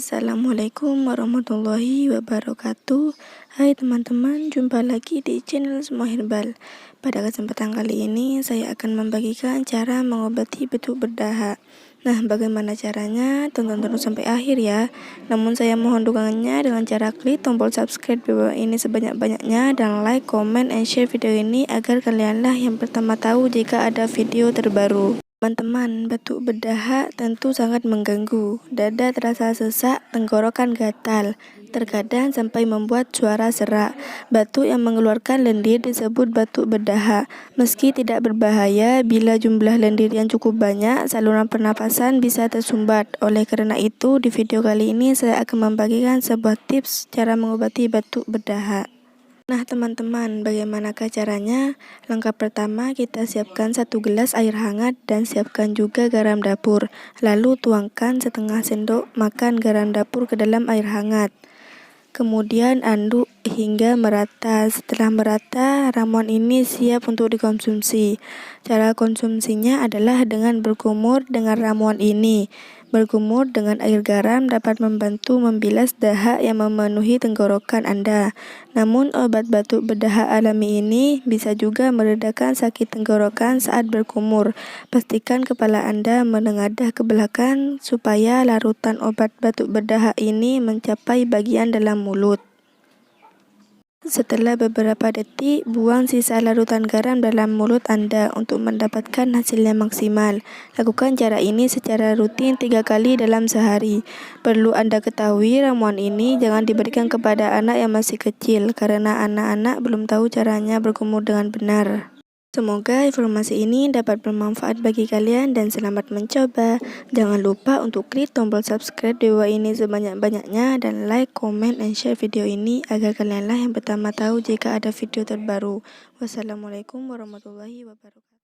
Assalamualaikum warahmatullahi wabarakatuh. Hai teman-teman, jumpa lagi di channel Semua Herbal. Pada kesempatan kali ini saya akan membagikan cara mengobati betuk berdaha. Nah, bagaimana caranya? Tonton terus sampai akhir ya. Namun saya mohon dukungannya dengan cara klik tombol subscribe di bawah ini sebanyak-banyaknya, dan like, comment, and share video ini agar kalianlah yang pertama tahu jika ada video terbaru. Teman-teman, batuk berdaha tentu sangat mengganggu. Dada terasa sesak, tenggorokan gatal, terkadang sampai membuat suara serak. Batuk yang mengeluarkan lendir disebut batuk berdaha. Meski tidak berbahaya, bila jumlah lendir yang cukup banyak, saluran pernapasan bisa tersumbat. Oleh karena itu, di video kali ini saya akan membagikan sebuah tips cara mengobati batuk berdaha. Nah teman-teman, bagaimanakah caranya? Langkah pertama, kita siapkan 1 gelas air hangat dan siapkan juga garam dapur. Lalu tuangkan setengah sendok makan garam dapur ke dalam air hangat. Kemudian aduk hingga merata. Setelah merata, ramuan ini siap untuk dikonsumsi. Cara konsumsinya adalah dengan berkumur dengan ramuan ini. Berkumur dengan air garam dapat membantu membilas dahak yang memenuhi tenggorokan Anda. Namun obat batuk berdaha alami ini bisa juga meredakan sakit tenggorokan saat berkumur. Pastikan kepala Anda menengadah ke belakang supaya larutan obat batuk berdaha ini mencapai bagian dalam mulut. Setelah beberapa detik, buang sisa larutan garam dalam mulut Anda untuk mendapatkan hasil yang maksimal. Lakukan cara ini secara rutin 3 kali dalam sehari. Perlu Anda ketahui, ramuan ini jangan diberikan kepada anak yang masih kecil, karena anak-anak belum tahu caranya berkumur dengan benar. Semoga informasi ini dapat bermanfaat bagi kalian dan selamat mencoba. Jangan lupa untuk klik tombol subscribe di bawah ini sebanyak-banyaknya, dan like, comment, and share video ini agar kalianlah yang pertama tahu jika ada video terbaru. Wassalamualaikum warahmatullahi wabarakatuh.